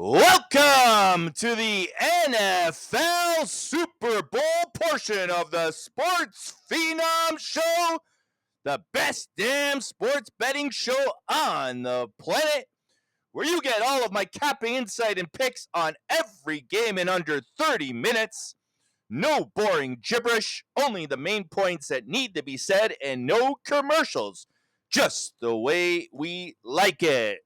Welcome to the NFL Super Bowl portion of the Sports Phenom Show, the best damn sports betting show on the planet, where you get all of my capping insight and picks on every game in under 30 minutes. No boring gibberish, only the main points that need to be said, and no commercials, just the way we like it.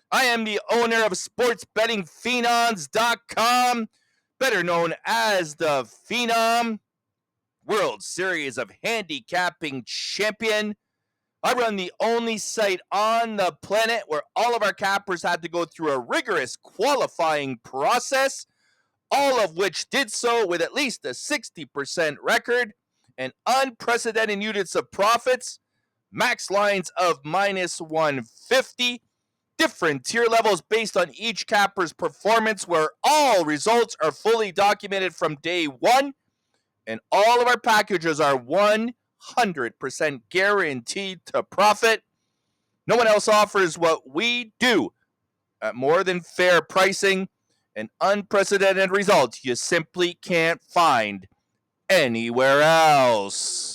I am the owner of SportsBettingPhenoms.com, better known as the Phenom, World Series of Handicapping Champion. I run the only site on the planet where all of our cappers had to go through a rigorous qualifying process, all of which did so with at least a 60% record and unprecedented units of profits, max lines of minus 150, different tier levels based on each capper's performance, where all results are fully documented from day one, and all of our packages are 100% guaranteed to profit. No one else offers what we do at more than fair pricing and unprecedented results you simply can't find anywhere else.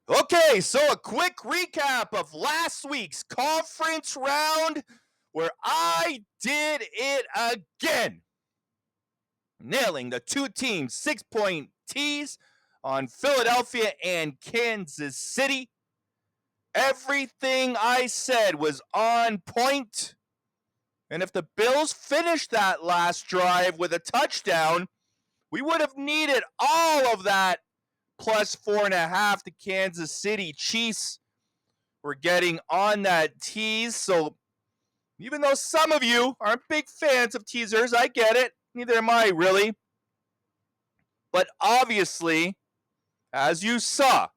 Okay, so a quick recap of last week's conference round, where I did it again, nailing the two-team 6-point tees on Philadelphia and Kansas City. Everything I said was on point, and if the Bills finished that last drive with a touchdown, we would have needed all of that plus 4.5 to Kansas City Chiefs. We're getting on that tease. So even though some of you aren't big fans of teasers, I get it. Neither am I, really. But obviously, as you saw,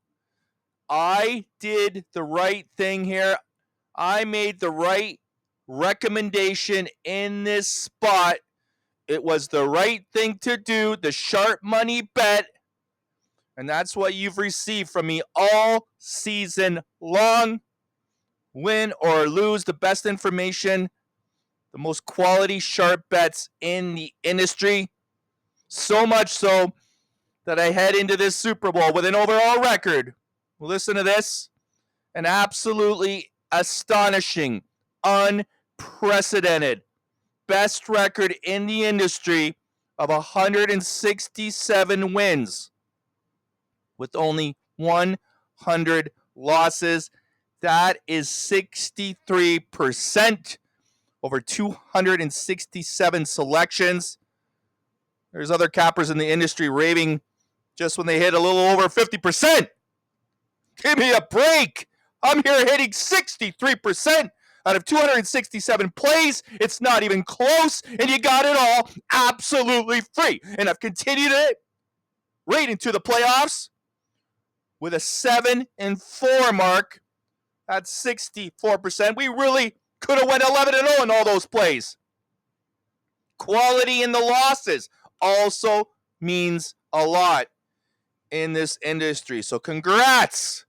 I did the right thing here. I made the right recommendation in this spot. It was the right thing to do, the sharp money bet. And that's what you've received from me all season long. Win or lose, the best information, the most quality sharp bets in the industry. So much so that I head into this Super Bowl with an overall record. Listen to this. An absolutely astonishing, unprecedented, best record in the industry of 167 wins, with only 100 losses. That is 63%, over 267 selections. There's other cappers in the industry raving just when they hit a little over 50%. Give me a break. I'm here hitting 63% out of 267 plays. It's not even close, and you got it all absolutely free. And I've continued it right into the playoffs with a 7-4 mark. That's 64%. We really could have went 11-0 in all those plays. Quality in the losses also means a lot in this industry. So congrats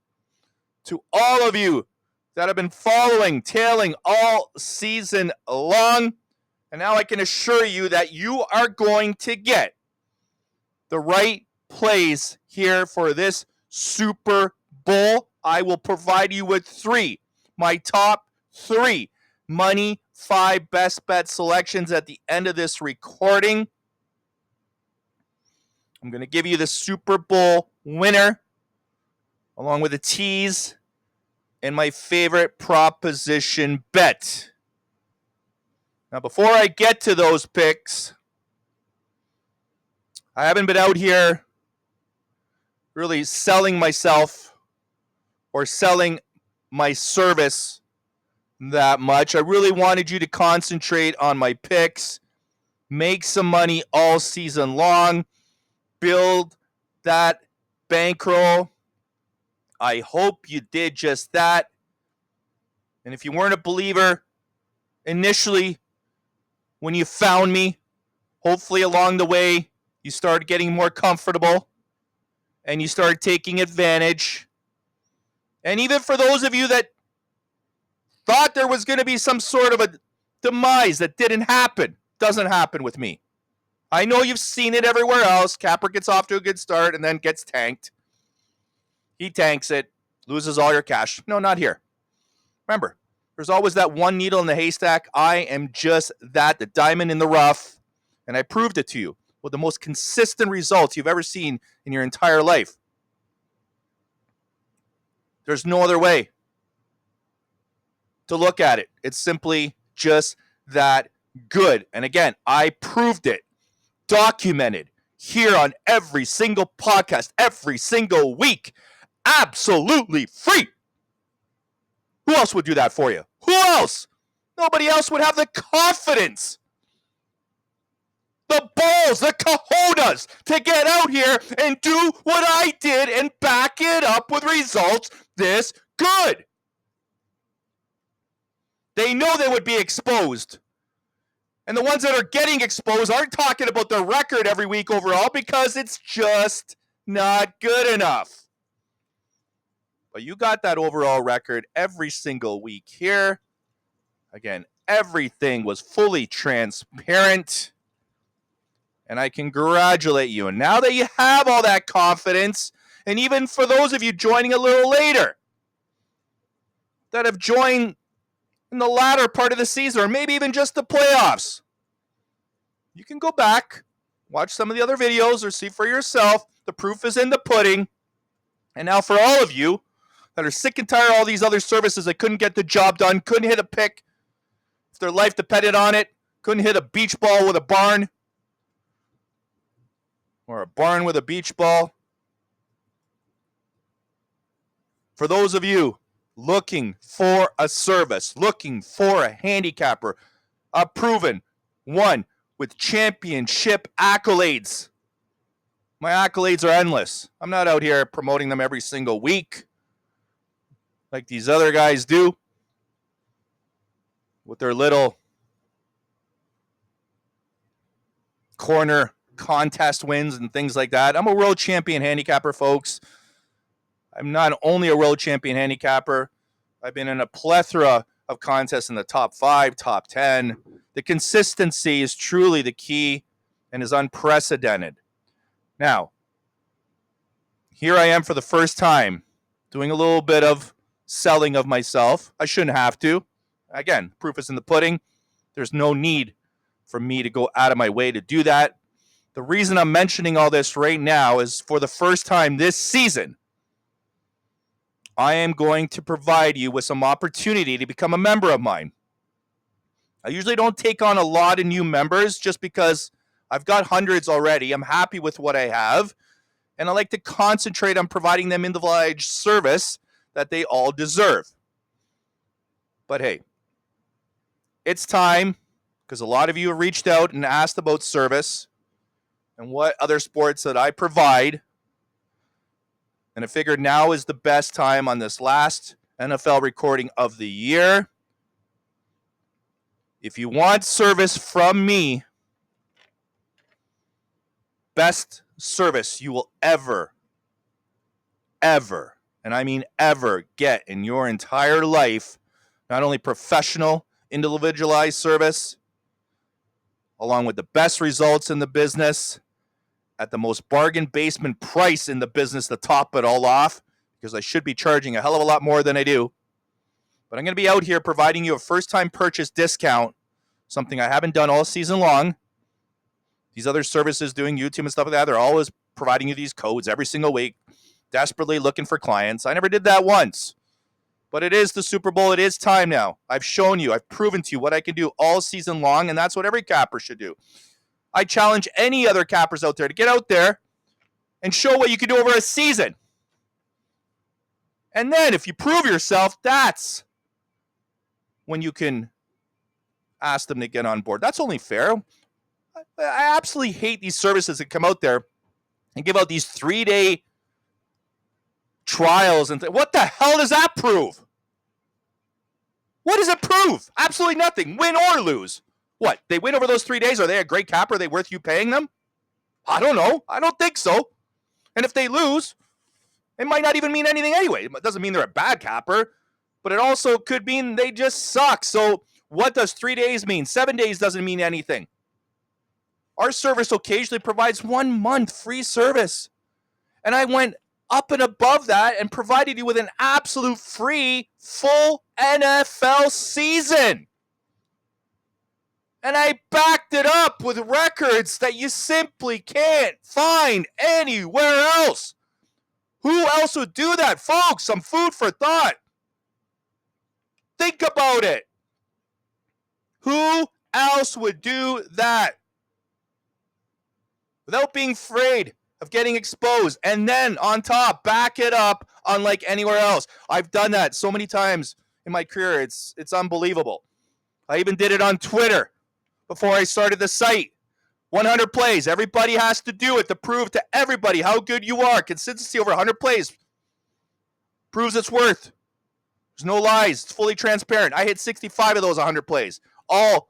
to all of you that have been following, tailing all season long. And now I can assure you that you are going to get the right plays here for this Super Bowl. I will provide you with my top 3 Money 5 best bet selections at the end of this recording. I'm going to give you the Super Bowl winner, along with a tease and my favorite proposition bet. Now, before I get to those picks, I haven't been out here really selling myself or selling my service that much. I really wanted you to concentrate on my picks, make some money all season long, build that bankroll. I hope you did just that. And if you weren't a believer initially when you found me, hopefully along the way you started getting more comfortable and you started taking advantage. And even for those of you that thought there was going to be some sort of a demise that didn't happen. Doesn't happen with me. I know you've seen it everywhere else. Capper gets off to a good start and then gets tanked. He tanks it, loses all your cash. No, not here. Remember, there's always that one needle in the haystack. I am just that, the diamond in the rough, and I proved it to you with the most consistent results you've ever seen in your entire life. There's no other way to look at it. It's simply just that good. And again, I proved it, documented here on every single podcast, every single week, absolutely free. Who else would do that for you? Who else? Nobody else would have the confidence, the balls, the cojones to get out here and do what I did and back it up with results this good. They know they would be exposed. And the ones that are getting exposed aren't talking about their record every week overall because it's just not good enough. But you got that overall record every single week here. Again, everything was fully transparent. And I congratulate you. And now that you have all that confidence, and even for those of you joining a little later, that have joined in the latter part of the season, or maybe even just the playoffs, you can go back, watch some of the other videos, or see for yourself. The proof is in the pudding. And now for all of you that are sick and tired of all these other services that couldn't get the job done, couldn't hit a pick if their life depended on it, couldn't hit a beach ball with a barn, or a barn with a beach ball. For those of you looking for a service, looking for a handicapper, a proven one with championship accolades. My accolades are endless. I'm not out here promoting them every single week like these other guys do with their little corner contest wins and things like that. I'm a world champion handicapper, folks. I'm not only a world champion handicapper, I've been in a plethora of contests in the top 5, top 10. The consistency is truly the key and is unprecedented. Now, here I am for the first time doing a little bit of selling of myself. I shouldn't have to. Again, proof is in the pudding. There's no need for me to go out of my way to do that. The reason I'm mentioning all this right now is for the first time this season, I am going to provide you with some opportunity to become a member of mine. I usually don't take on a lot of new members just because I've got hundreds already. I'm happy with what I have, and I like to concentrate on providing them individualized service that they all deserve. But hey, it's time, because a lot of you have reached out and asked about service and what other sports that I provide. And I figured now is the best time on this last NFL recording of the year. If you want service from me, best service you will ever, and I mean ever, get in your entire life, not only professional, individualized service, along with the best results in the business, at the most bargain basement price in the business to top it all off, because I should be charging a hell of a lot more than I do. But I'm going to be out here providing you a first-time purchase discount, something I haven't done all season long. These other services doing YouTube and stuff like that, they're always providing you these codes every single week, desperately looking for clients. I never did that once. But it is the Super Bowl. It is time now. I've shown you, I've proven to you what I can do all season long, and that's what every capper should do. I challenge any other cappers out there to get out there and show what you can do over a season. And then if you prove yourself, that's when you can ask them to get on board. That's only fair. I absolutely hate these services that come out there and give out these 3-day trials. And what the hell does that prove? What does it prove? Absolutely nothing. Win or lose. What? They win over those 3 days? Are they a great capper? Are they worth you paying them? I don't know. I don't think so. And if they lose, it might not even mean anything anyway. It doesn't mean they're a bad capper, but it also could mean they just suck. So What does 3 days mean? 7 days doesn't mean anything. Our service occasionally provides 1 month free service. And I went up and above that and provided you with an absolute free full NFL season. And I backed it up with records that you simply can't find anywhere else. Who else would do that? Folks, some food for thought. Think about it. Who else would do that? Without being afraid of getting exposed. And then on top, back it up unlike anywhere else. I've done that so many times in my career. It's unbelievable. I even did it on Twitter before I started the site. 100 plays. Everybody has to do it to prove to everybody how good you are. Consistency over 100 plays proves its worth. There's no lies. It's fully transparent. I hit 65 of those 100 plays, all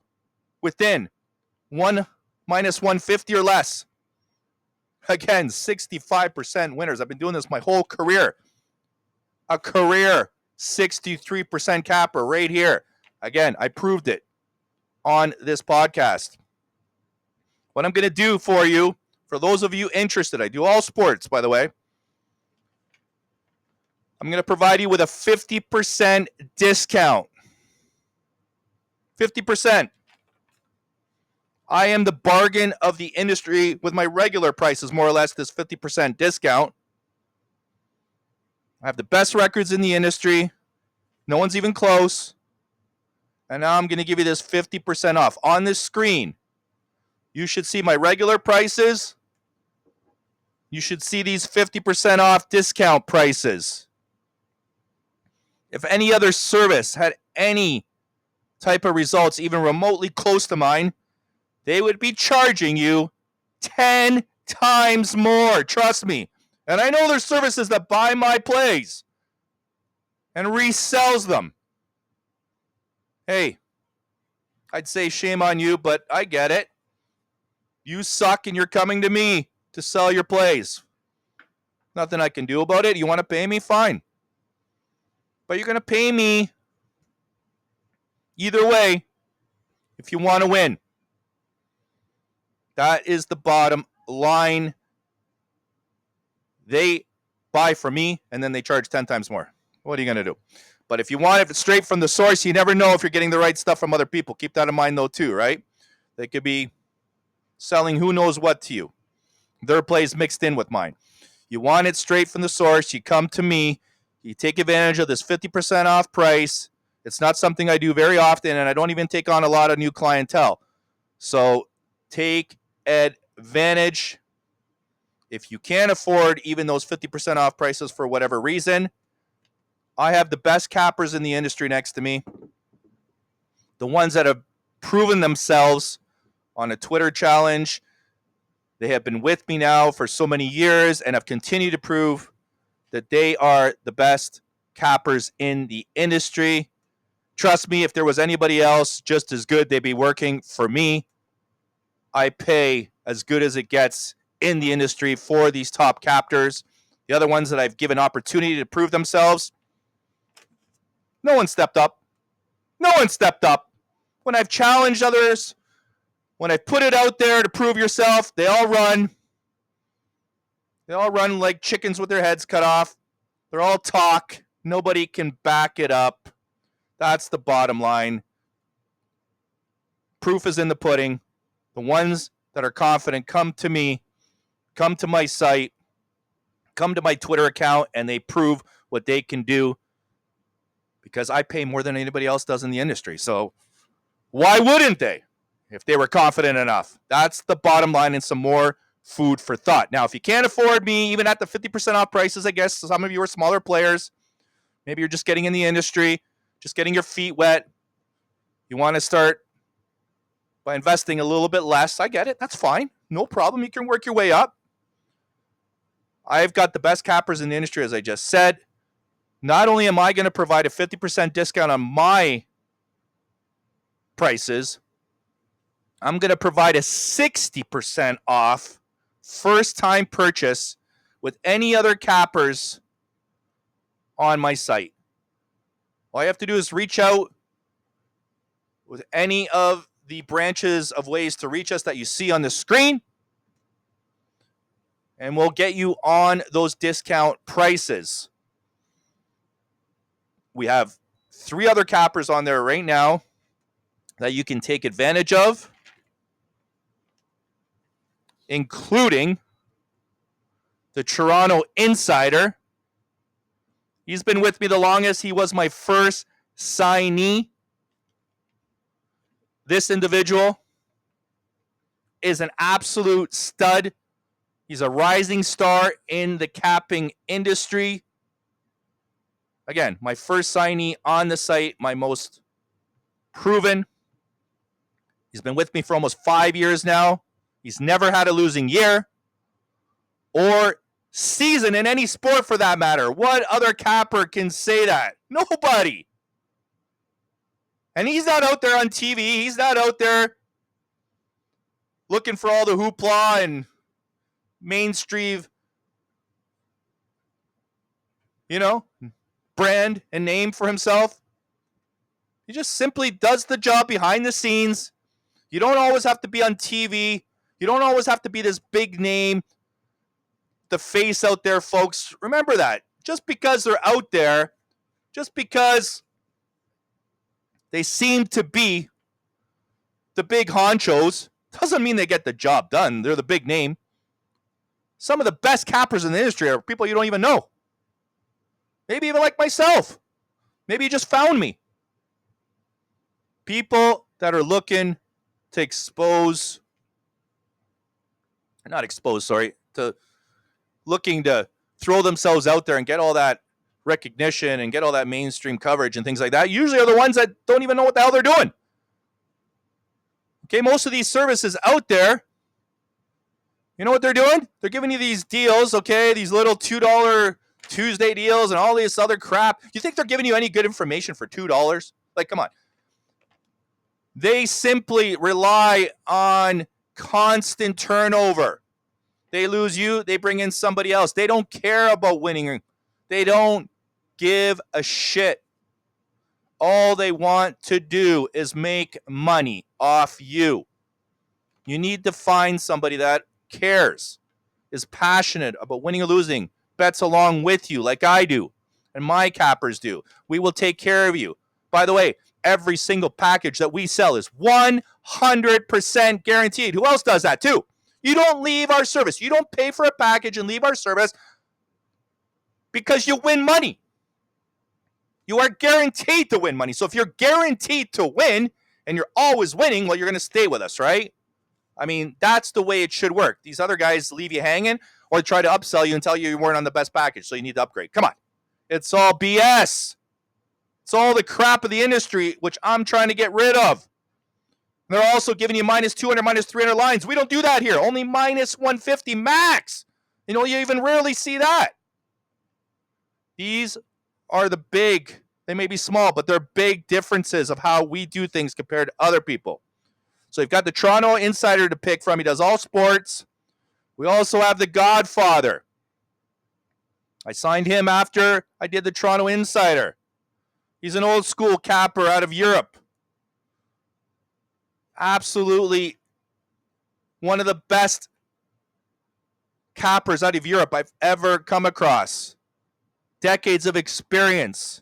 within 1 minus 150 or less. Again, 65% winners. I've been doing this my whole career. A career 63% capper right here. Again, I proved it on this podcast. What I'm going to do for you, for those of you interested, I do all sports, by the way. I'm going to provide you with a 50% discount. 50%. I am the bargain of the industry with my regular prices, more or less this 50% discount. I have the best records in the industry. No one's even close. And now I'm going to give you this 50% off. On this screen, you should see my regular prices. You should see these 50% off discount prices. If any other service had any type of results even remotely close to mine, they would be charging you 10 times more. Trust me. And I know there's services that buy my plays and resells them. Hey, I'd say shame on you, but I get it. You suck and you're coming to me to sell your plays. Nothing I can do about it. You want to pay me? Fine. But you're going to pay me either way if you want to win. That is the bottom line. They buy from me and then they charge 10 times more. What are you going to do? But if you want it straight from the source, you never know if you're getting the right stuff from other people. Keep that in mind though too, right? They could be selling who knows what to you. Their plays mixed in with mine. You want it straight from the source. You come to me. You take advantage of this 50% off price. It's not something I do very often, and I don't even take on a lot of new clientele. So take advantage. If you can't afford even those 50% off prices for whatever reason, I have the best cappers in the industry next to me. The ones that have proven themselves on a Twitter challenge. They have been with me now for so many years and have continued to prove that they are the best cappers in the industry. Trust me, if there was anybody else just as good, they'd be working for me. I pay as good as it gets in the industry for these top captors. The other ones that I've given opportunity to prove themselves, no one stepped up. No one stepped up. When I've challenged others, when I've put it out there to prove yourself, they all run. They all run like chickens with their heads cut off. They're all talk. Nobody can back it up. That's the bottom line. Proof is in the pudding. The ones that are confident come to me, come to my site, come to my Twitter account, and they prove what they can do because I pay more than anybody else does in the industry. So why wouldn't they if they were confident enough? That's the bottom line and some more food for thought. Now, if you can't afford me, even at the 50% off prices, I guess some of you are smaller players. Maybe you're just getting in the industry, just getting your feet wet. You want to start by investing a little bit less. I get it. That's fine. No problem. You can work your way up. I've got the best cappers in the industry, as I just said. Not only am I going to provide a 50% discount on my prices, I'm going to provide a 60% off first-time purchase with any other cappers on my site. All you have to do is reach out, with any of the branches of ways to reach us that you see on the screen, and we'll get you on those discount prices. We have 3 other cappers on there right now that you can take advantage of, including the Toronto Insider. He's been with me the longest. He was my first signee. This individual is an absolute stud. He's a rising star in the capping industry. Again, my first signee on the site, my most proven. He's been with me for almost 5 years now. He's never had a losing year or season in any sport for that matter. What other capper can say that? Nobody. And he's not out there on TV. He's not out there looking for all the hoopla and mainstream, brand and name for himself. He just simply does the job behind the scenes. You don't always have to be on TV. You don't always have to be this big name, the face out there, folks. Remember that. Just because they're out there, just because they seem to be the big honchos, doesn't mean they get the job done. They're the big name. Some of the best cappers in the industry are people you don't even know. Maybe even like myself. Maybe you just found me. People that are looking to looking to throw themselves out there and get all that recognition and get all that mainstream coverage and things like that, usually are the ones that don't even know what the hell they're doing. Okay, most of these services out there, you know what they're doing? They're giving you these deals, okay, these little $2 Tuesday deals and all this other crap. You think they're giving you any good information for $2? Like, come on. They simply rely on constant turnover. They lose you, they bring in somebody else. They don't care about winning. They don't give a shit. All they want to do is make money off you. You need to find somebody that cares, is passionate about winning or losing, bets along with you like I do and my cappers do. We will take care of you. By the way, every single package that we sell is 100% guaranteed. Who else does that too? You don't leave our service. You don't pay for a package and leave our service because you win money. You are guaranteed to win money. So if you're guaranteed to win and you're always winning, well, you're going to stay with us, right? I mean, that's the way it should work. These other guys leave you hanging or try to upsell you and tell you weren't on the best package, so you need to upgrade. Come on. It's all BS. It's all the crap of the industry, which I'm trying to get rid of. They're also giving you minus 200, minus 300 lines. We don't do that here. Only minus 150 max. You even rarely see that. These are the big, they may be small, but they're big differences of how we do things compared to other people. So you've got the Toronto Insider to pick from. He does all sports. We also have the Godfather. I signed him after I did the Toronto Insider. He's an old school capper out of Europe. Absolutely one of the best cappers out of Europe I've ever come across. Decades of experience.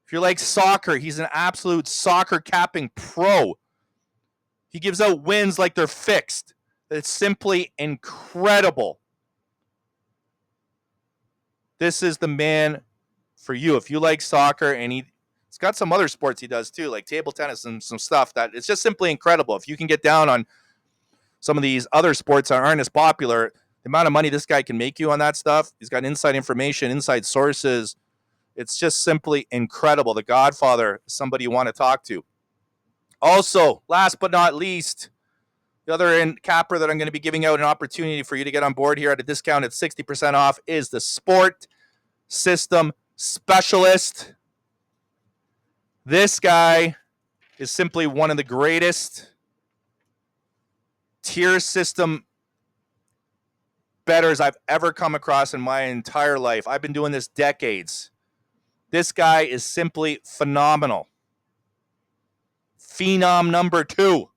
If you like soccer, he's an absolute soccer capping pro. He gives out wins like they're fixed. It's simply incredible. This is the man for you. If you like soccer, and he's got some other sports he does too, like table tennis and some stuff that it's just simply incredible. If you can get down on some of these other sports that aren't as popular, the amount of money this guy can make you on that stuff, he's got inside information, inside sources. It's just simply incredible. The Godfather is somebody you want to talk to. Also, last but not least, the other capper that I'm going to be giving out an opportunity for you to get on board here at a discount at 60% off is the Sport System Specialist. This guy is simply one of the greatest tier system bettors I've ever come across in my entire life. I've been doing this decades. This guy is simply phenomenal. Phenom number 2.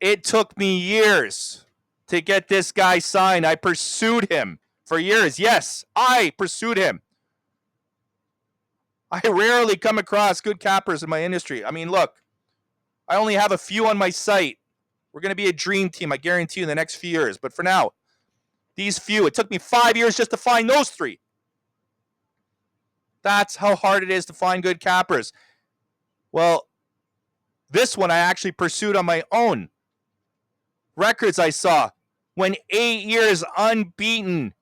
It took me years to get this guy signed. I pursued him for years. Yes, I pursued him. I rarely come across good cappers in my industry. I mean, look, I only have a few on my site. We're going to be a dream team, I guarantee you, in the next few years. But for now, these few, it took me 5 years just to find those 3. That's how hard it is to find good cappers. Well, this one I actually pursued on my own. Records I saw. Went 8 years unbeaten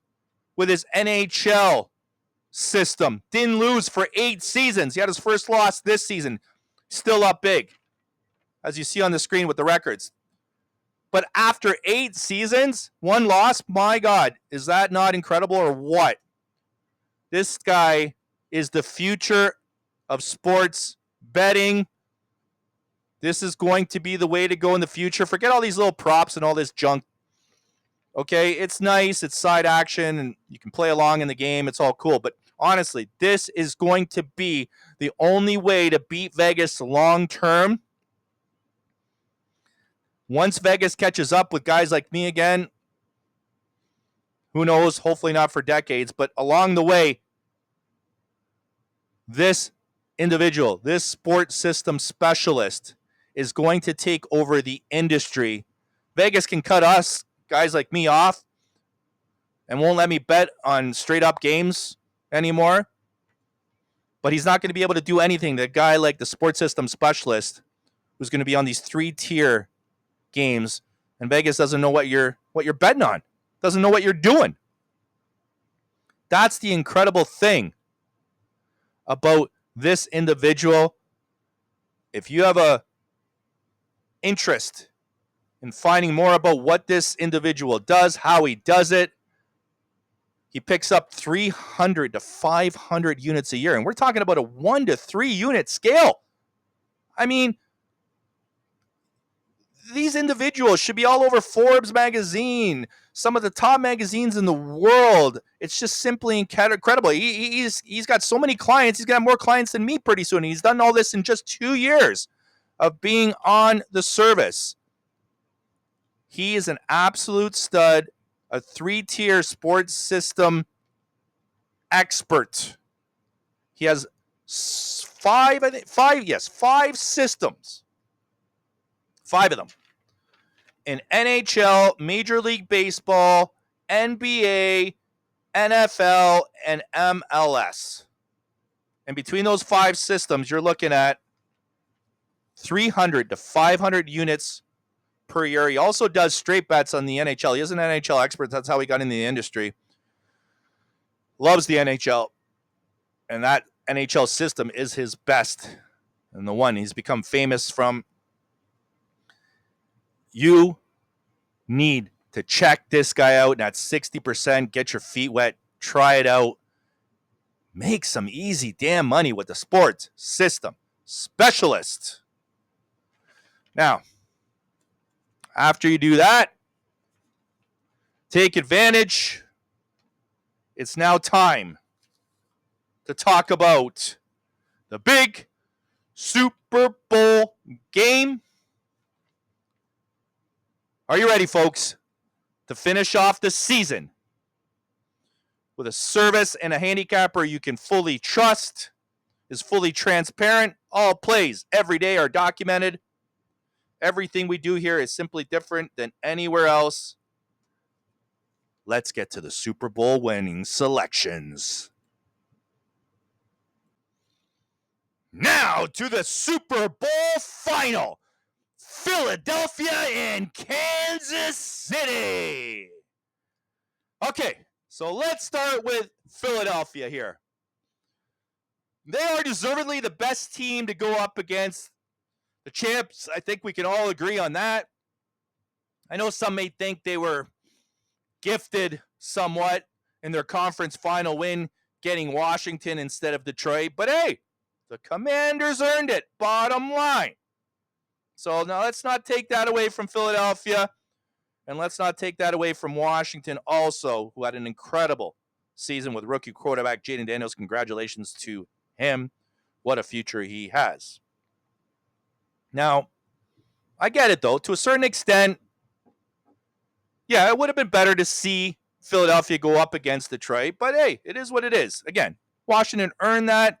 with his NHL system. Didn't lose for 8 seasons. He had his first loss this season. Still up big, as you see on the screen with the records. But after 8 seasons, 1 loss, my God, is that not incredible or what? This guy is the future of sports betting. This is going to be the way to go in the future. Forget all these little props and all this junk. Okay, it's nice. It's side action, and you can play along in the game. It's all cool. But honestly, this is going to be the only way to beat Vegas long term. Once Vegas catches up with guys like me again, who knows, hopefully not for decades, but along the way, this individual, this sports system specialist, is going to take over the industry. Vegas can cut us, guys like me, off and won't let me bet on straight up games anymore. But he's not going to be able to do anything. The guy like the sports system specialist, who's going to be on these 3-tier games, and Vegas doesn't know what you're betting on, doesn't know what you're doing. That's the incredible thing about this individual. If you have a interest in finding more about what this individual does, how he does it, he picks up 300 to 500 units a year, and we're talking about a 1 to 3 unit scale. I mean, these individuals should be all over Forbes magazine, some of the top magazines in the world. It's just simply incredible. He's got so many clients. He's got more clients than me pretty soon. He's done all this in just 2 years of being on the service. He is an absolute stud, a 3-tier sports system expert. He has 5 systems. 5 of them. In NHL, Major League Baseball, NBA, NFL, and MLS. And between those 5 systems, you're looking at 300 to 500 units per year. He also does straight bets on the NHL. He is an NHL expert. That's how he got into the industry. Loves the NHL. And that NHL system is his best and the one he's become famous from. You need to check this guy out, and at 60%, get your feet wet, try it out. Make some easy damn money with the sports system specialist. Now, after you do that, take advantage. It's now time to talk about the big Super Bowl game. Are you ready, folks, to finish off the season with a service and a handicapper you can fully trust, is fully transparent? All plays every day are documented. Everything we do here is simply different than anywhere else. Let's get to the Super Bowl winning selections. Now to the Super Bowl final. Philadelphia and Kansas City. Okay, so let's start with Philadelphia here. They are deservedly the best team to go up against the champs. I think we can all agree on that. I know some may think they were gifted somewhat in their conference final win, getting Washington instead of Detroit. But hey, the Commanders earned it, bottom line. So now let's not take that away from Philadelphia, and let's not take that away from Washington also, who had an incredible season with rookie quarterback Jaden Daniels. Congratulations to him. What a future he has. Now, I get it, though. To a certain extent, yeah, it would have been better to see Philadelphia go up against Detroit. But hey, it is what it is. Again, Washington earned that.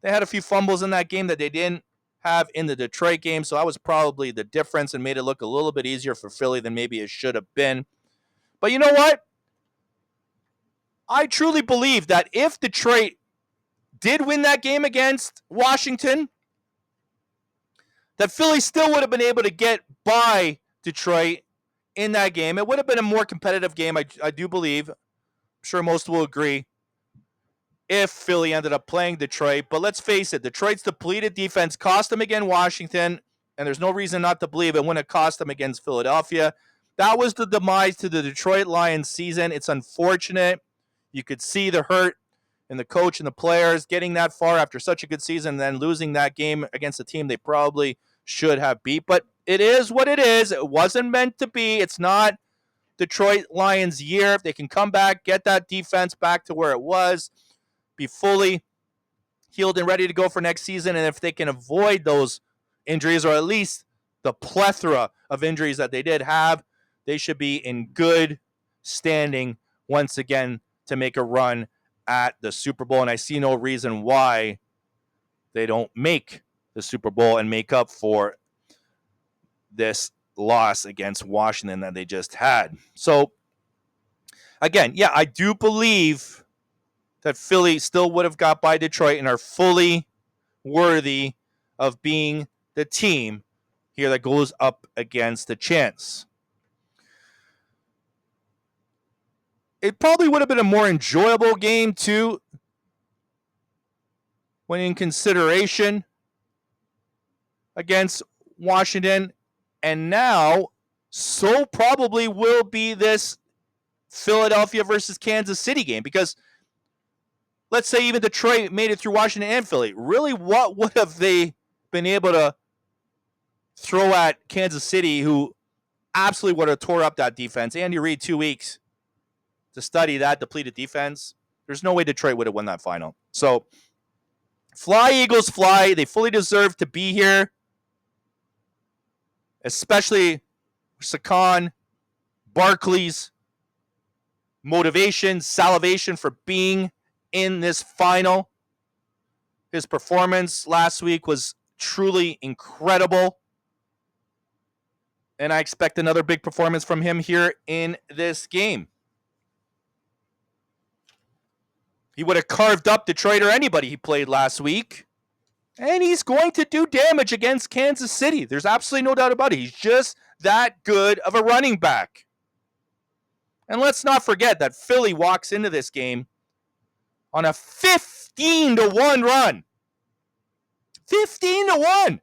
They had a few fumbles in that game that they didn't have in the Detroit game. So that was probably the difference and made it look a little bit easier for Philly than maybe it should have been. But you know what? I truly believe that if Detroit did win that game against Washington, that Philly still would have been able to get by Detroit in that game. It would have been a more competitive game, I do believe. I'm sure most will agree if Philly ended up playing Detroit. But let's face it, Detroit's depleted defense cost them against Washington, and there's no reason not to believe it when it cost them against Philadelphia. That was the demise to the Detroit Lions season. It's unfortunate. You could see the hurt in the coach and the players getting that far after such a good season and then losing that game against a team they probably should have beat. But it is what it is. It wasn't meant to be. It's not Detroit Lions' year. If they can come back, get that defense back to where it was, be fully healed and ready to go for next season, and if they can avoid those injuries, or at least the plethora of injuries that they did have, they should be in good standing once again to make a run at the Super Bowl. And I see no reason why they don't make the Super Bowl and make up for this loss against Washington that they just had. So, again, yeah, I do believe that Philly still would have got by Detroit and are fully worthy of being the team here that goes up against the chance. It probably would have been a more enjoyable game, too, when in consideration against Washington. And now, so probably will be this Philadelphia versus Kansas City game, because let's say even Detroit made it through Washington and Philly. Really, what would have they been able to throw at Kansas City, who absolutely would have tore up that defense? Andy Reid, 2 weeks to study that depleted defense. There's no way Detroit would have won that final. So, fly, Eagles, fly. They fully deserve to be here, especially Saquon Barkley's motivation, salivation for being in this final. His performance last week was truly incredible, and I expect another big performance from him here in this game. He would have carved up Detroit or anybody he played last week, and he's going to do damage against Kansas City. There's absolutely no doubt about it. He's just that good of a running back. And let's not forget that Philly walks into this game on a 15-1 run. 15-1.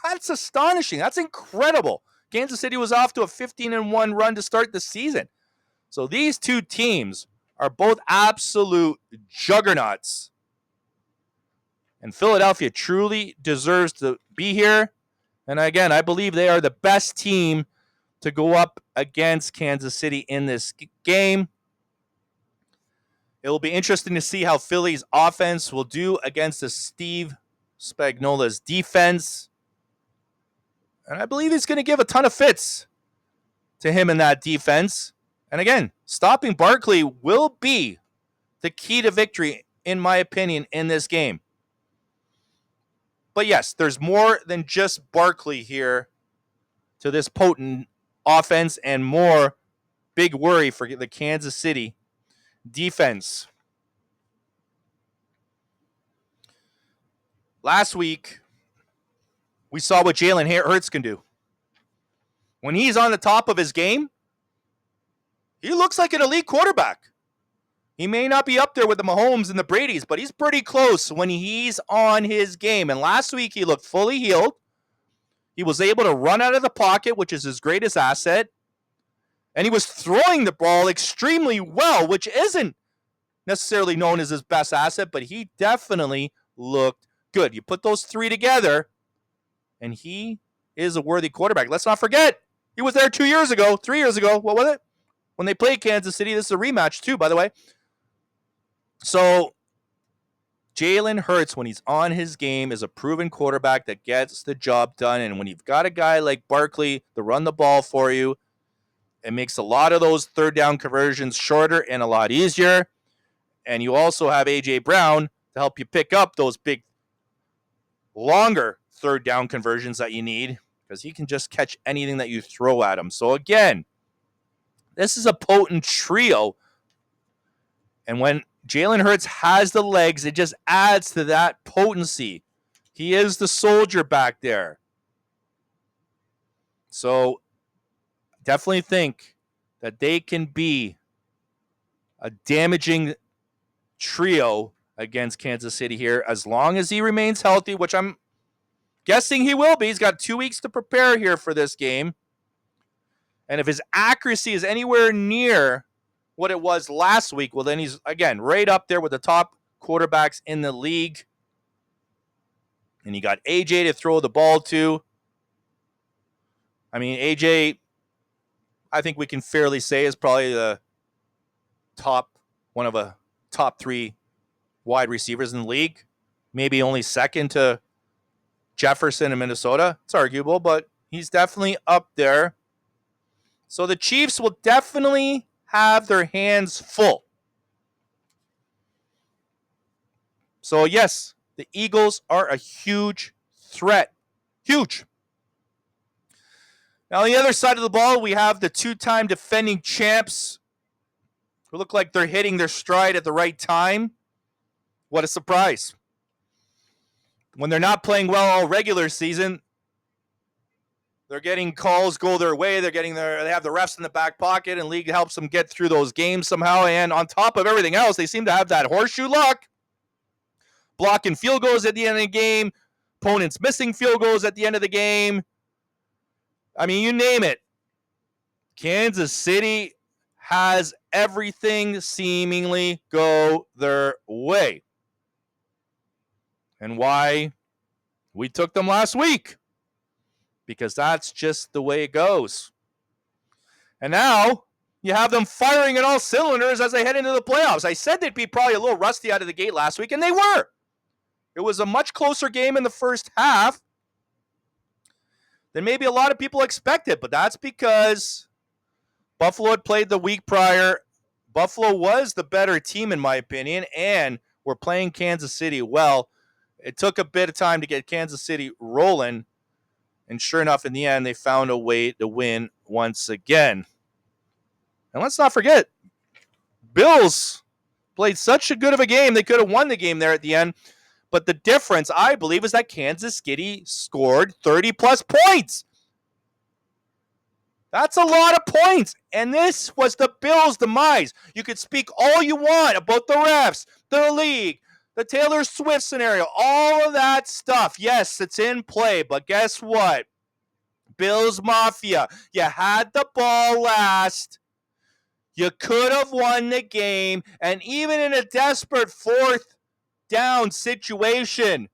That's astonishing. That's incredible. Kansas City was off to a 15-1 run to start the season. So these two teams are both absolute juggernauts. And Philadelphia truly deserves to be here. And again, I believe they are the best team to go up against Kansas City in this game. It will be interesting to see how Philly's offense will do against the Steve Spagnuolo's defense. And I believe he's going to give a ton of fits to him in that defense. And again, stopping Barkley will be the key to victory, in my opinion, in this game. But yes, there's more than just Barkley here to this potent offense, and more big worry for the Kansas City defense. Last week, we saw what Jalen Hurts can do. When he's on the top of his game, he looks like an elite quarterback. He may not be up there with the Mahomes and the Bradys, but he's pretty close when he's on his game. And last week, he looked fully healed. He was able to run out of the pocket, which is his greatest asset. And he was throwing the ball extremely well, which isn't necessarily known as his best asset, but he definitely looked good. You put those three together, and he is a worthy quarterback. Let's not forget, he was there 3 years ago. What was it? When they played Kansas City. This is a rematch too, by the way. So Jalen Hurts, when he's on his game, is a proven quarterback that gets the job done. And when you've got a guy like Barkley to run the ball for you, it makes a lot of those third down conversions shorter and a lot easier. And you also have A.J. Brown to help you pick up those big, longer third down conversions that you need, because he can just catch anything that you throw at him. So again, this is a potent trio. And when Jalen Hurts has the legs, it just adds to that potency. He is the soldier back there. So definitely think that they can be a damaging trio against Kansas City here, as long as he remains healthy, which I'm guessing he will be. He's got 2 weeks to prepare here for this game. And if his accuracy is anywhere near what it was last week, well, then he's, again, right up there with the top quarterbacks in the league. And you got AJ to throw the ball to. I mean, AJ, I think we can fairly say, is probably the one of a top 3 wide receivers in the league. Maybe only second to Jefferson in Minnesota. It's arguable, but he's definitely up there. So the Chiefs will definitely have their hands full. So yes, the Eagles are a huge threat. Huge. Now on the other side of the ball, we have the 2-time defending champs, who look like they're hitting their stride at the right time. What a surprise. When they're not playing well all regular season, they're getting calls go their way. They have the refs in the back pocket, and league helps them get through those games somehow. And on top of everything else, they seem to have that horseshoe luck. Blocking field goals at the end of the game. Opponents missing field goals at the end of the game. I mean, you name it. Kansas City has everything seemingly go their way. And why we took them last week. Because that's just the way it goes. And now you have them firing at all cylinders as they head into the playoffs. I said they'd be probably a little rusty out of the gate last week, and they were. It was a much closer game in the first half than maybe a lot of people expected, but that's because Buffalo had played the week prior. Buffalo was the better team, in my opinion, and were playing Kansas City well. It took a bit of time to get Kansas City rolling. And sure enough, in the end, they found a way to win once again. And let's not forget, Bills played such a good of a game. They could have won the game there at the end. But the difference, I believe, is that Kansas City scored 30-plus points. That's a lot of points. And this was the Bills' demise. You could speak all you want about the refs, the league, the Taylor Swift scenario, all of that stuff. Yes, it's in play, but guess what? Bills Mafia, you had the ball last. You could have won the game, and even in a desperate 4th down situation,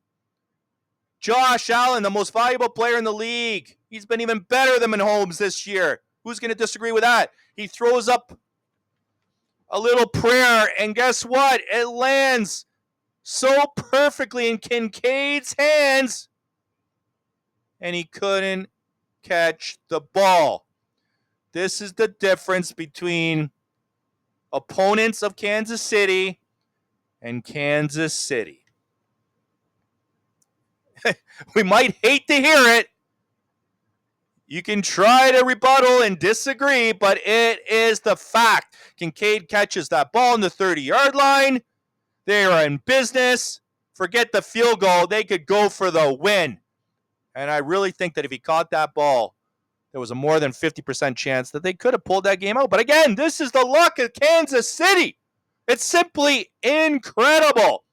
Josh Allen, the most valuable player in the league, he's been even better than Mahomes this year. Who's going to disagree with that? He throws up a little prayer, and guess what? It lands so perfectly in Kincaid's hands, and he couldn't catch the ball. This is the difference between opponents of Kansas City and Kansas City. We might hate to hear it. You can try to rebuttal and disagree, but it is the fact. Kincaid catches that ball in the 30-yard line. They are in business. Forget the field goal. They could go for the win. And I really think that if he caught that ball, there was a more than 50% chance that they could have pulled that game out. But again, this is the luck of Kansas City. It's simply incredible.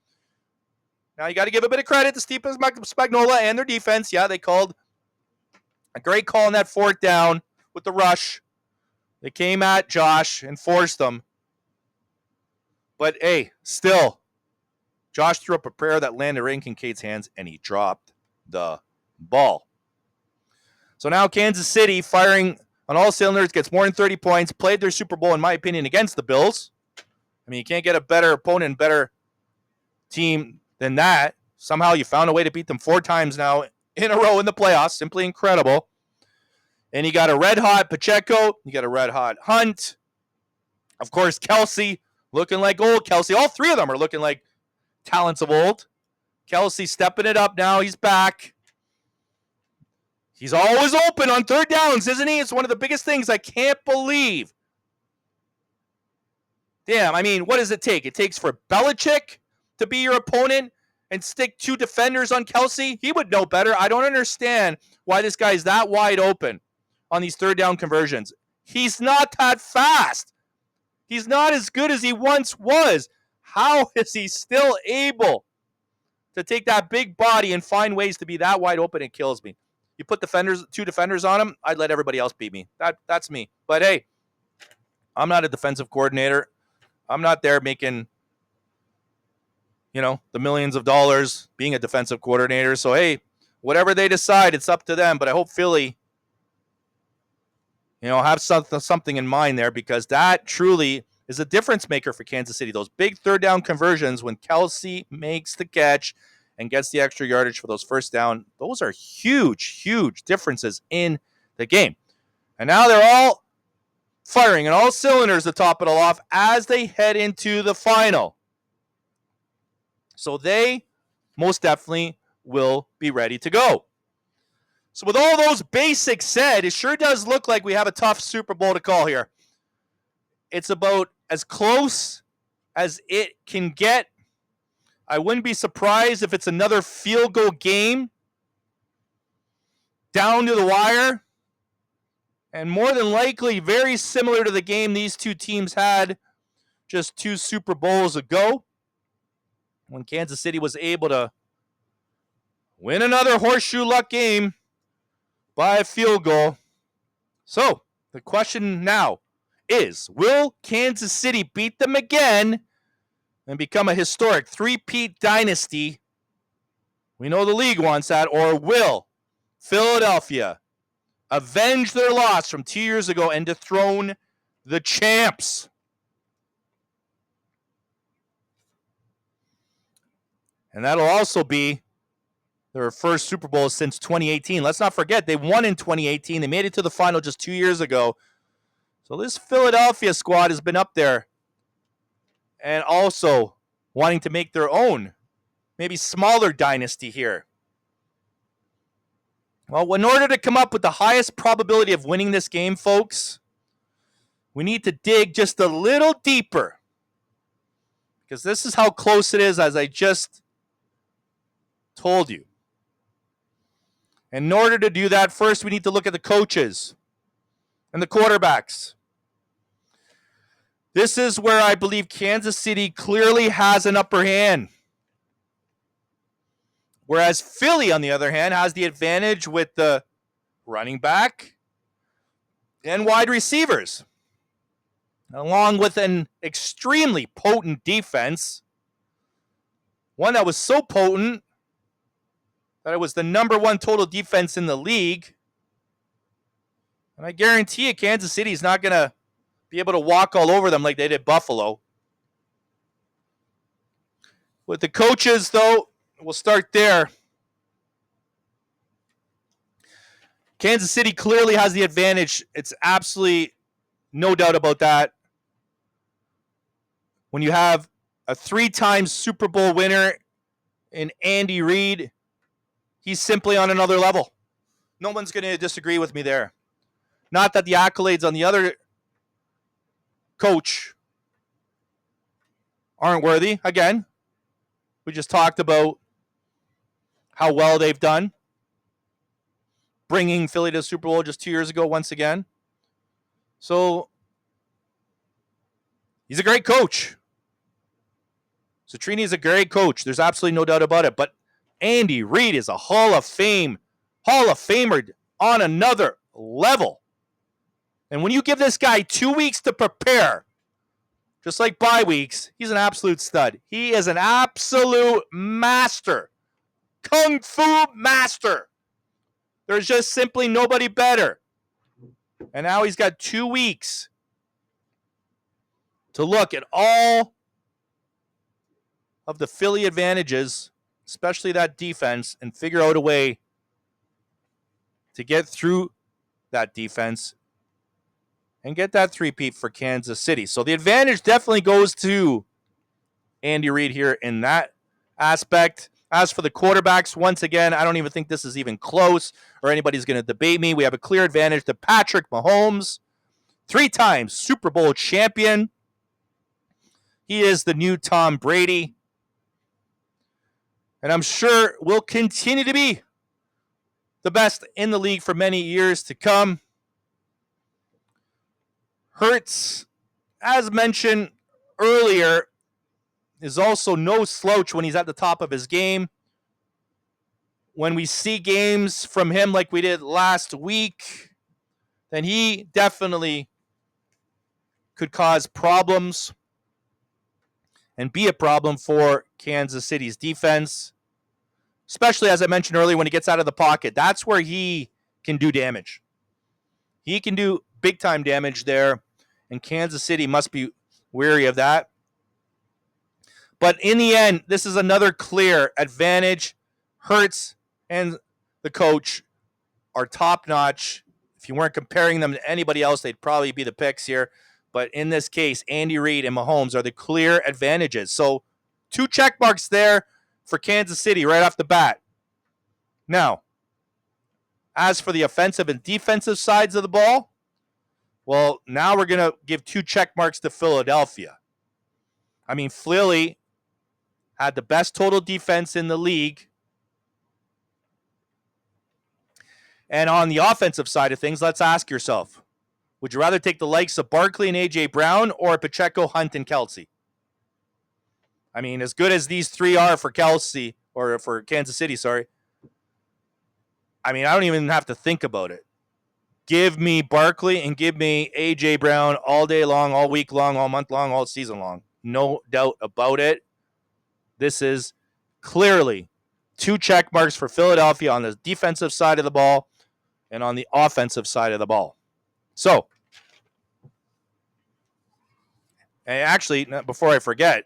Now, you got to give a bit of credit to Steve Spagnuolo and their defense. Yeah, they called a great call on that 4th down with the rush. They came at Josh and forced him. But, hey, still, Josh threw up a prayer that landed right in Kincaid's hands, and he dropped the ball. So now Kansas City, firing on all cylinders, gets more than 30 points, played their Super Bowl, in my opinion, against the Bills. I mean, you can't get a better opponent, better team than that. Somehow you found a way to beat them 4 times now in a row in the playoffs. Simply incredible. And you got a red-hot Pacheco. You got a red-hot Hunt. Of course, Kelsey looking like old Kelsey. All 3 of them are looking like talents of old. Kelsey stepping it up now. He's back. He's always open on 3rd downs, isn't he? It's one of the biggest things. I can't believe. Damn, I mean, what does it take? It takes for Belichick to be your opponent and stick 2 defenders on Kelsey? He would know better. I don't understand why this guy's that wide open on these 3rd down conversions. He's not that fast. He's not as good as he once was. How is he still able to take that big body and find ways to be that wide open? It kills me. You put 2 defenders on him, I'd let everybody else beat me. That's me. But hey, I'm not a defensive coordinator. I'm not there making, the millions of dollars being a defensive coordinator. So hey, whatever they decide, it's up to them. But I hope Philly, have something in mind there, because that truly is a difference maker for Kansas City. Those big 3rd down conversions when Kelsey makes the catch and gets the extra yardage for those 1st down, those are huge, huge differences in the game. And now they're all firing on all cylinders to top it all off as they head into the final. So they most definitely will be ready to go. So with all those basics said, it sure does look like we have a tough Super Bowl to call here. It's about as close as it can get. I wouldn't be surprised if it's another field goal game down to the wire. And more than likely, very similar to the game these 2 teams had just 2 Super Bowls ago, when Kansas City was able to win another horseshoe luck game by a field goal. So, the question now is, will Kansas City beat them again and become a historic 3-peat dynasty? We know the league wants that. Or will Philadelphia avenge their loss from 2 years ago and dethrone the champs? And that'll also be their first Super Bowl since 2018. Let's not forget, they won in 2018. They made it to the final just 2 years ago. So this Philadelphia squad has been up there and also wanting to make their own, maybe smaller dynasty here. Well, in order to come up with the highest probability of winning this game, folks, we need to dig just a little deeper, because this is how close it is, as I just told you. In order to do that, first we need to look at the coaches and the quarterbacks. This is where I believe Kansas City clearly has an upper hand, whereas Philly, on the other hand, has the advantage with the running back and wide receivers, along with an extremely potent defense, one that was so potent that it was the number 1 total defense in the league. And I guarantee you, Kansas City is not going to be able to walk all over them like they did Buffalo. With the coaches, though, we'll start there. Kansas City clearly has the advantage. It's absolutely no doubt about that. When you have a 3-time Super Bowl winner in Andy Reid, he's simply on another level. No one's going to disagree with me there. Not that the accolades on the other coach aren't worthy. Again, we just talked about how well they've done, bringing Philly to the Super Bowl just 2 years ago once again. So, he's a great coach. Citrini is a great coach. There's absolutely no doubt about it. But Andy Reid is a Hall of Famer on another level. And when you give this guy 2 weeks to prepare, just like bye weeks, he's an absolute stud. He is an absolute master. Kung Fu master. There's just simply nobody better. And now he's got 2 weeks to look at all of the Philly advantages, especially that defense, and figure out a way to get through that defense and get that three-peat for Kansas City. So the advantage definitely goes to Andy Reid here in that aspect. As for the quarterbacks, once again, I don't even think this is even close or anybody's going to debate me. We have a clear advantage to Patrick Mahomes, 3-time Super Bowl champion. He is the new Tom Brady. And I'm sure will continue to be the best in the league for many years to come. Hurts, as mentioned earlier, is also no slouch when he's at the top of his game. When we see games from him like we did last week, then he definitely could cause problems and be a problem for Kansas City's defense, especially, as I mentioned earlier, when he gets out of the pocket. That's where he can do damage. He can do big-time damage there, and Kansas City must be wary of that. But in the end, this is another clear advantage. Hurts and the coach are top-notch. If you weren't comparing them to anybody else, they'd probably be the picks here. But in this case, Andy Reid and Mahomes are the clear advantages. So 2 check marks there for Kansas City right off the bat. Now, as for the offensive and defensive sides of the ball, well, now we're going to give 2 check marks to Philadelphia. I mean, Philly had the best total defense in the league. And on the offensive side of things, let's ask yourself, would you rather take the likes of Barkley and A.J. Brown or Pacheco, Hunt, and Kelsey? I mean, as good as these 3 are for Kelsey, or for Kansas City, sorry, I mean, I don't even have to think about it. Give me Barkley and give me A.J. Brown all day long, all week long, all month long, all season long. No doubt about it. This is clearly 2 check marks for Philadelphia on the defensive side of the ball and on the offensive side of the ball. So, and actually, before I forget,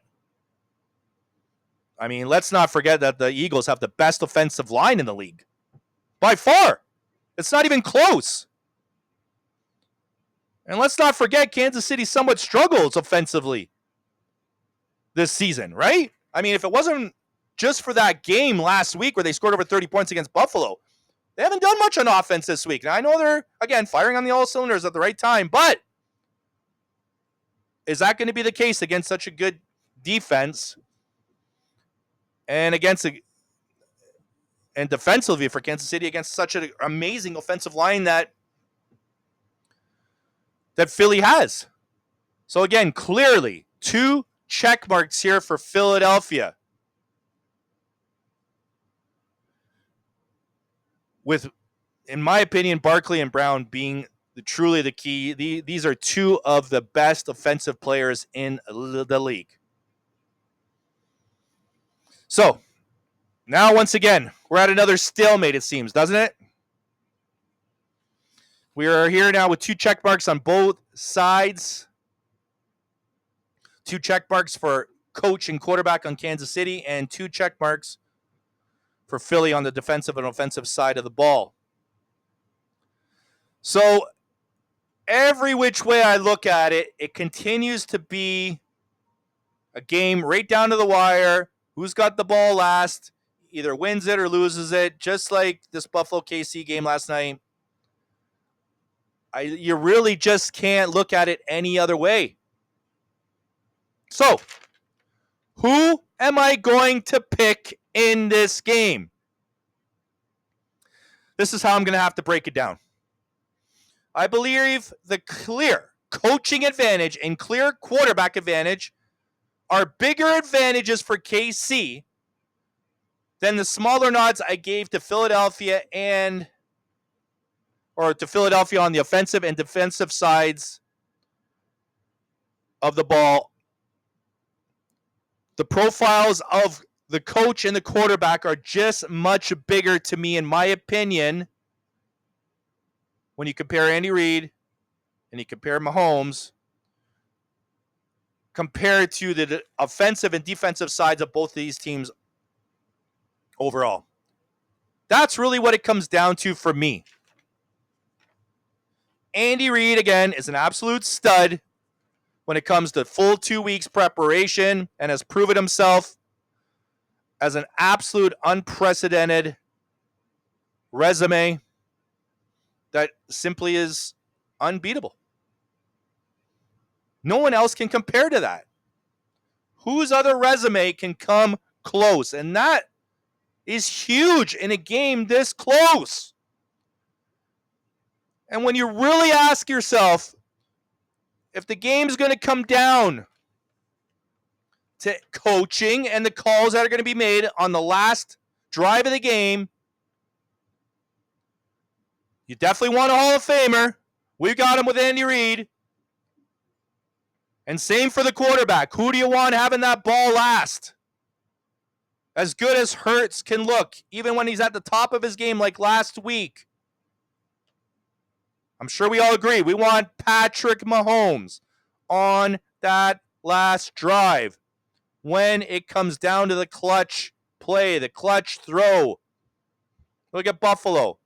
I mean, let's not forget that the Eagles have the best offensive line in the league. By far. It's not even close. And let's not forget, Kansas City somewhat struggles offensively this season, right? I mean, if it wasn't just for that game last week where they scored over 30 points against Buffalo, they haven't done much on offense this week. Now, I know they're, again, firing on the all cylinders at the right time, but is that going to be the case against such a good defense and and defensively for Kansas City against such an amazing offensive line that Philly has? So again, clearly 2 check marks here for Philadelphia. With, in my opinion, Barkley and Brown being truly the key. These are 2 of the best offensive players in the league. So, now once again, we're at another stalemate, it seems, doesn't it? We are here now with 2 check marks on both sides. 2 check marks for coach and quarterback on Kansas City, and 2 check marks for Philly on the defensive and offensive side of the ball. So, every which way I look at it, it continues to be a game right down to the wire. Who's got the ball last either wins it or loses it, just like this Buffalo KC game last night. You really just can't look at it any other way. So, who am I going to pick in this game? This is how I'm going to have to break it down. I believe the clear coaching advantage and clear quarterback advantage are bigger advantages for KC than the smaller nods I gave to Philadelphia or to Philadelphia on the offensive and defensive sides of the ball. The profiles of the coach and the quarterback are just much bigger to me, in my opinion, when you compare Andy Reid and you compare Mahomes, compared to the offensive and defensive sides of both of these teams overall. That's really what it comes down to for me. Andy Reid, again, is an absolute stud when it comes to full 2 weeks preparation and has proven himself as an absolute unprecedented resume that simply is unbeatable. No one else can compare to that. Whose other resume can come close? And that is huge in a game this close. And when you really ask yourself, if the game's going to come down to coaching and the calls that are going to be made on the last drive of the game, you definitely want a Hall of Famer. We got him with Andy Reid. And same for the quarterback. Who do you want having that ball last? As good as Hurts can look, even when he's at the top of his game like last week, I'm sure we all agree, we want Patrick Mahomes on that last drive when it comes down to the clutch play, the clutch throw. Look at Buffalo.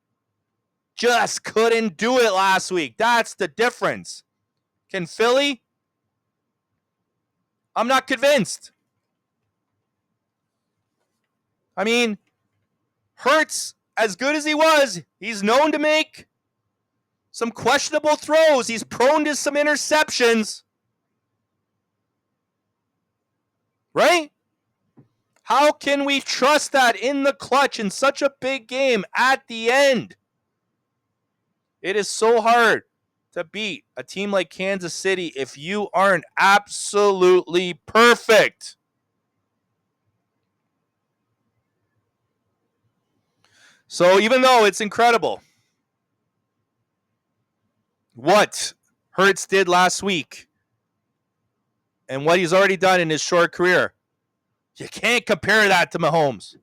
Just couldn't do it last week. That's the difference. Can Philly? I'm not convinced. I mean, Hurts, as good as he was, he's known to make some questionable throws. He's prone to some interceptions. Right? How can we trust that in the clutch in such a big game at the end? It is so hard to beat a team like Kansas City if you aren't absolutely perfect. So even though it's incredible what Hurts did last week and what he's already done in his short career, you can't compare that to Mahomes.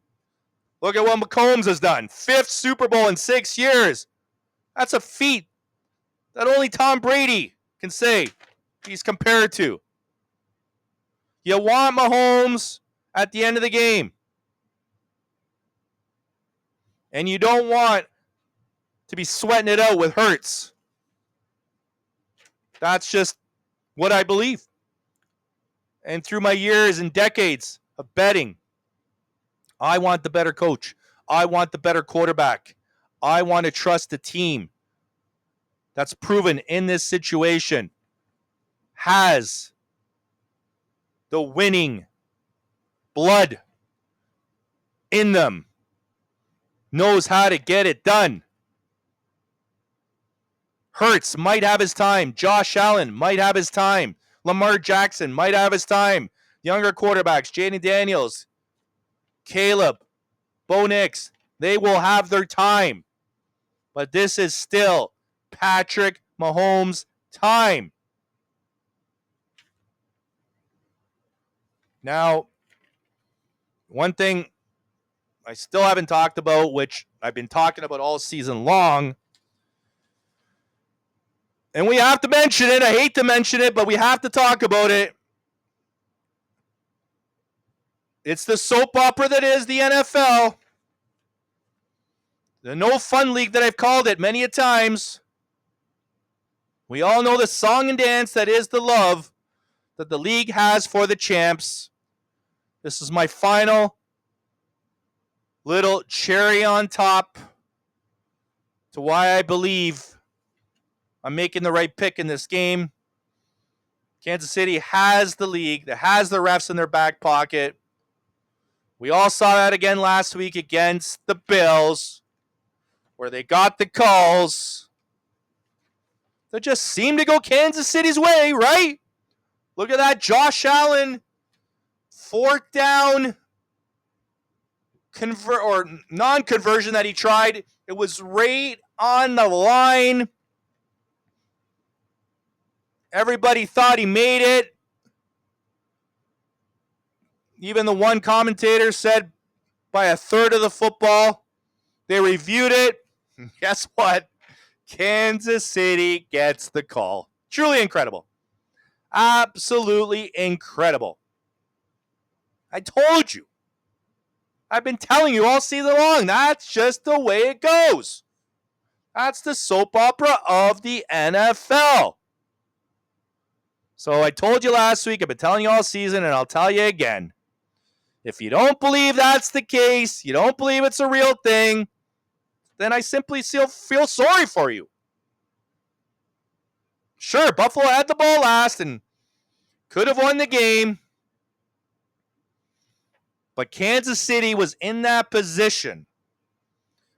Look at what Mahomes has done. 5th Super Bowl in 6 years. That's a feat that only Tom Brady can say he's compared to. You want Mahomes at the end of the game. And you don't want to be sweating it out with Hurts. That's just what I believe. And through my years and decades of betting, I want the better coach. I want the better quarterback. I want to trust the team that's proven in this situation has the winning blood in them, knows how to get it done. Hurts might have his time. Josh Allen might have his time. Lamar Jackson might have his time. Younger quarterbacks, Jaden Daniels, Caleb, Bo Nix, they will have their time. But this is still Patrick Mahomes' time. Now, one thing I still haven't talked about, which I've been talking about all season long, and we have to mention it. I hate to mention it, but we have to talk about it. It's the soap opera that is the NFL. The no fun league that I've called it many a times. We all know the song and dance that is the love that the league has for the champs. This is my final little cherry on top to why I believe I'm making the right pick in this game. Kansas City has the league, that has the refs in their back pocket. We all saw that again last week against the Bills, where they got the calls that just seemed to go Kansas City's way, right? Look at that Josh Allen 4th down non-conversion that he tried. It was right on the line. Everybody thought he made it. Even the one commentator said by a third of the football. They reviewed it. Guess what? Kansas City gets the call. Truly incredible. Absolutely incredible. I told you. I've been telling you all season long. That's just the way it goes. That's the soap opera of the NFL. So I told you last week, I've been telling you all season, and I'll tell you again. If you don't believe that's the case, you don't believe it's a real thing, then I simply feel sorry for you. Sure, Buffalo had the ball last and could have won the game, but Kansas City was in that position,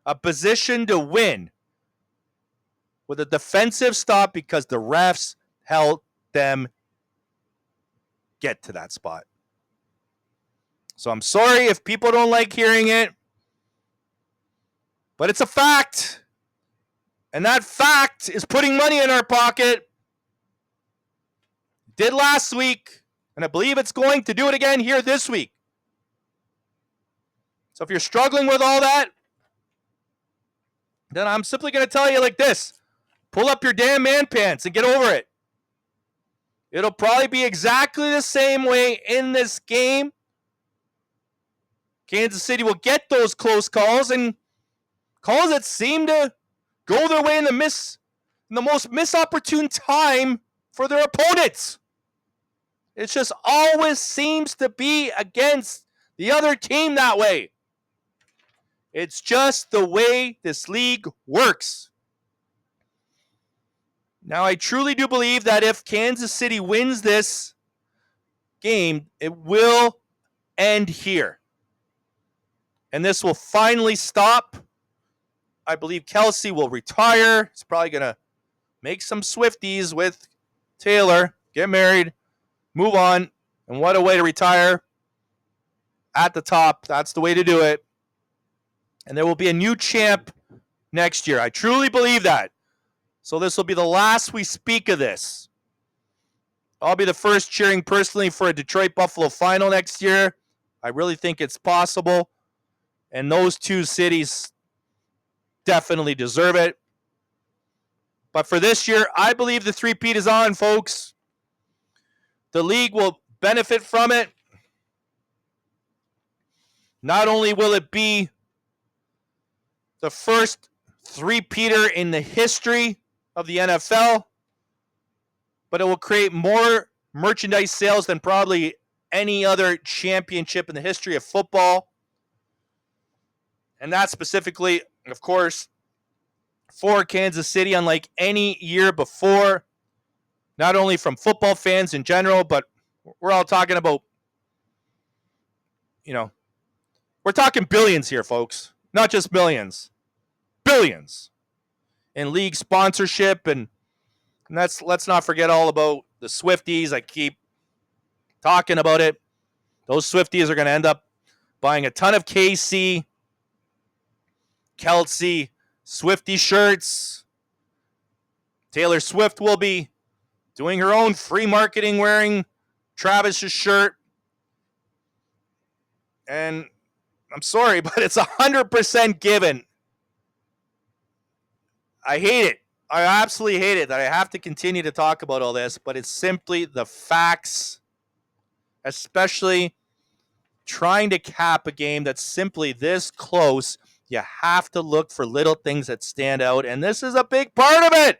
a position to win, with a defensive stop because the refs helped them get to that spot. So I'm sorry if people don't like hearing it, but it's a fact. And that fact is putting money in our pocket. Did last week, and I believe it's going to do it again here this week. So if you're struggling with all that, then I'm simply going to tell you like this. Pull up your damn man pants and get over it. It'll probably be exactly the same way in this game. Kansas City will get those close calls and calls that seem to go their way in the most misopportune time for their opponents. It just always seems to be against the other team that way. It's just the way this league works. Now, I truly do believe that if Kansas City wins this game, it will end here. And this will finally stop. I believe Kelsey will retire. He's probably going to make some Swifties with Taylor, get married, move on. And what a way to retire at the top. That's the way to do it. And there will be a new champ next year. I truly believe that. So this will be the last we speak of this. I'll be the first cheering personally for a Detroit-Buffalo final next year. I really think it's possible. And those two cities definitely deserve it. But for this year, I believe the three-peat is on, folks. The league will benefit from it. Not only will it be the first three-peater in the history of the NFL, but it will create more merchandise sales than probably any other championship in the history of football. And that specifically, of course, for Kansas City, unlike any year before, not only from football fans in general, but we're all talking about, we're talking billions here, folks. Not just millions. Billions in league sponsorship. And let's not forget all about the Swifties. I keep talking about it. Those Swifties are going to end up buying a ton of KC, Kelsey, Swiftie shirts. Taylor Swift will be doing her own free marketing wearing Travis's shirt. And I'm sorry, but it's 100% given. I hate it. I absolutely hate it that I have to continue to talk about all this, but it's simply the facts, especially trying to cap a game that's simply this close. You have to look for little things that stand out, and this is a big part of it.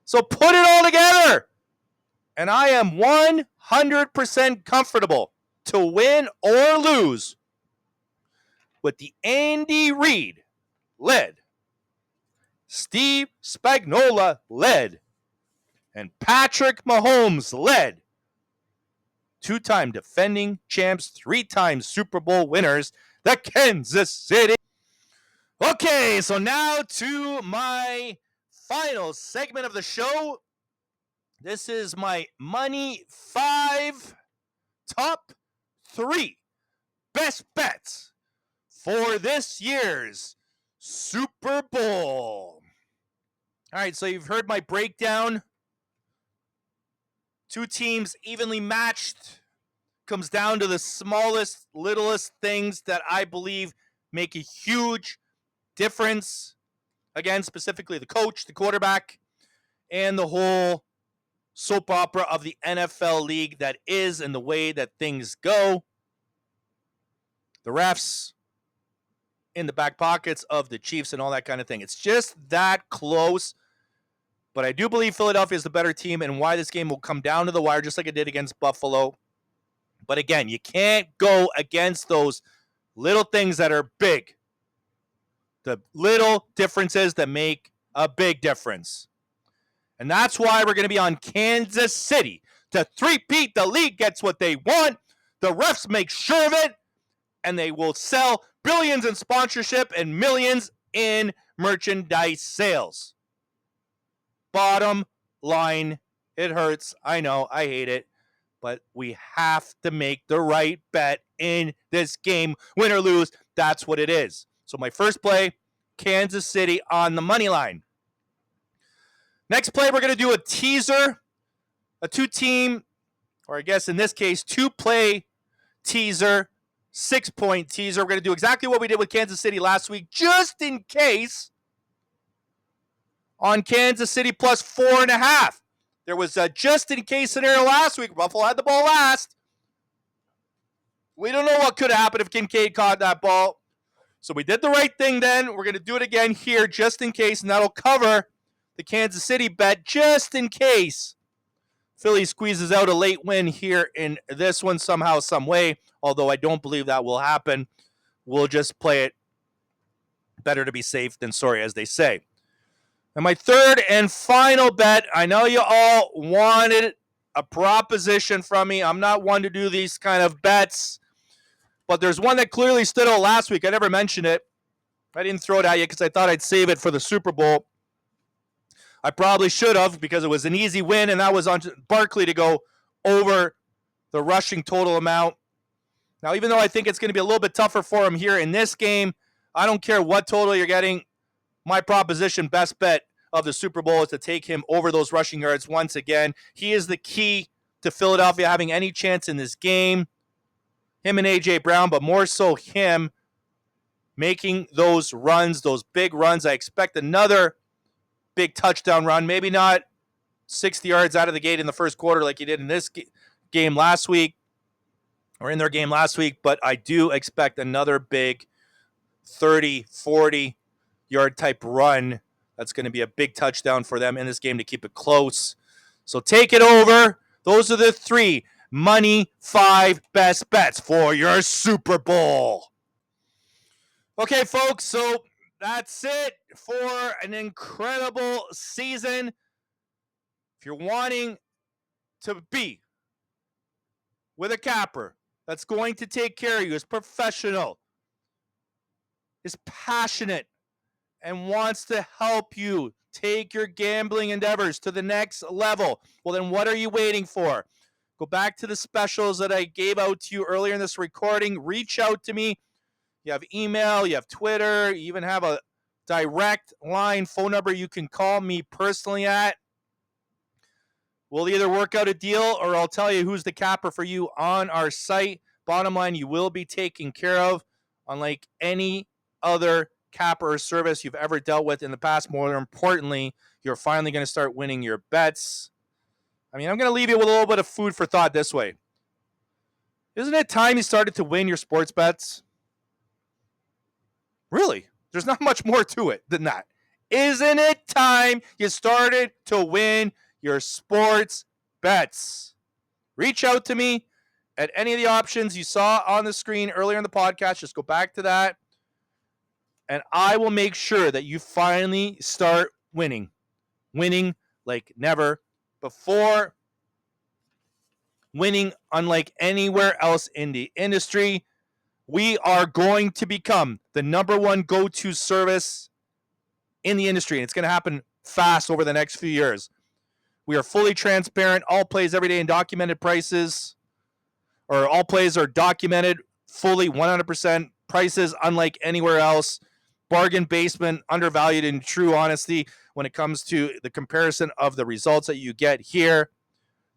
So put it all together, and I am 100% comfortable to win or lose with the Andy Reid led, Steve Spagnuolo led, and Patrick Mahomes led, two-time defending champs, three-time Super Bowl winners, the Kansas City. Okay, so now to my final segment of the show. This is my Money 5 top 3 best bets for this year's Super Bowl. All right, so you've heard my breakdown. Two teams evenly matched. Comes down to the smallest, littlest things that I believe make a huge difference. Again, specifically the coach, the quarterback, and the whole soap opera of the NFL league that is and the way that things go. The refs in the back pockets of the Chiefs and all that kind of thing. It's just that close. But I do believe Philadelphia is the better team and why this game will come down to the wire just like it did against Buffalo. But again, you can't go against those little things that are big. The little differences that make a big difference. And that's why we're going to be on Kansas City. To three-peat, the league gets what they want. The refs make sure of it. And they will sell billions in sponsorship and millions in merchandise sales. Bottom line, it hurts. I know, I hate it. But we have to make the right bet in this game. Win or lose, that's what it is. So my first play, Kansas City on the money line. Next play, we're going to do a teaser, a two-team, or I guess in this case, two-play teaser, 6-point teaser. We're going to do exactly what we did with Kansas City last week, just in case, on Kansas City plus 4.5. There was a just-in-case scenario last week. Buffalo had the ball last. We don't know what could happen if Kincaid caught that ball. So we did the right thing then. We're going to do it again here just in case, and that'll cover the Kansas City bet just in case Philly squeezes out a late win here in this one somehow, some way, although I don't believe that will happen. We'll just play it better to be safe than sorry, as they say. And my third and final bet, I know you all wanted a proposition from me. I'm not one to do these kind of bets, but there's one that clearly stood out last week. I never mentioned it. I didn't throw it at you because I thought I'd save it for the Super Bowl. I probably should have because it was an easy win, and that was on Barkley to go over the rushing total amount. Now, even though I think it's going to be a little bit tougher for him here in this game, I don't care what total you're getting. My proposition best bet of the Super Bowl is to take him over those rushing yards once again. He is the key to Philadelphia having any chance in this game. Him and A.J. Brown, but more so him making those runs, those big runs. I expect another big touchdown run. Maybe not 60 yards out of the gate in the first quarter like he did in this game last week, or in their game last week, but I do expect another big 30, 40-yard type run. That's going to be a big touchdown for them in this game to keep it close. So take it over. Those are the 3 Money 5 best bets for your Super Bowl. Okay, folks, so that's it for an incredible season. If you're wanting to be with a capper that's going to take care of you, is professional, is passionate, and wants to help you take your gambling endeavors to the next level, well, then what are you waiting for? Go back to the specials that I gave out to you earlier in this recording. Reach out to me. You have email, you have Twitter, you even have a direct line phone number you can call me personally at. We'll either work out a deal or I'll tell you who's the capper for you on our site. Bottom line, you will be taken care of, unlike any other capper or service you've ever dealt with in the past. More importantly, you're finally going to start winning your bets. I mean, I'm going to leave you with a little bit of food for thought this way. Isn't it time you started to win your sports bets? Really? There's not much more to it than that. Isn't it time you started to win your sports bets? Reach out to me at any of the options you saw on the screen earlier in the podcast. Just go back to that, and I will make sure that you finally start winning. Winning like never before. Winning unlike anywhere else in the industry. We are going to become the number one go-to service in the industry, and it's going to happen fast over the next few years. We are fully transparent, all plays every day, and documented prices, or all plays are documented fully 100% prices unlike anywhere else. Bargain basement, undervalued in true honesty when it comes to the comparison of the results that you get here.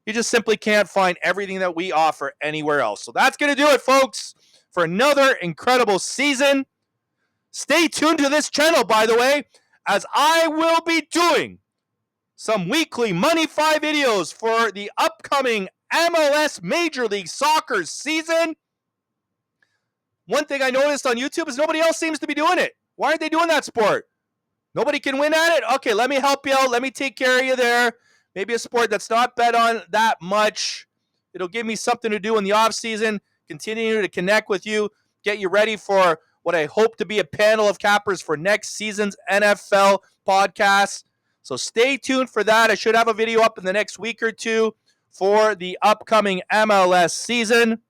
You just simply can't find everything that we offer anywhere else. So that's going to do it, folks, for another incredible season. Stay tuned to this channel, by the way, as I will be doing some weekly Money 5 videos for the upcoming MLS Major League Soccer season. One thing I noticed on YouTube is nobody else seems to be doing it. Why aren't they doing that sport? Nobody can win at it? Okay, let me help you out. Let me take care of you there. Maybe a sport that's not bet on that much. It'll give me something to do in the off season. Continue to connect with you. Get you ready for what I hope to be a panel of cappers for next season's NFL podcast. So stay tuned for that. I should have a video up in the next week or two for the upcoming MLS season.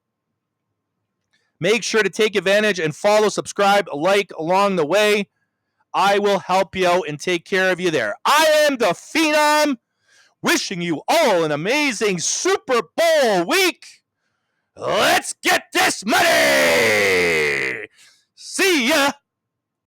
Make sure to take advantage and follow, subscribe, like along the way. I will help you out and take care of you there. I am the Phenom, wishing you all an amazing Super Bowl week. Let's get this money! See ya!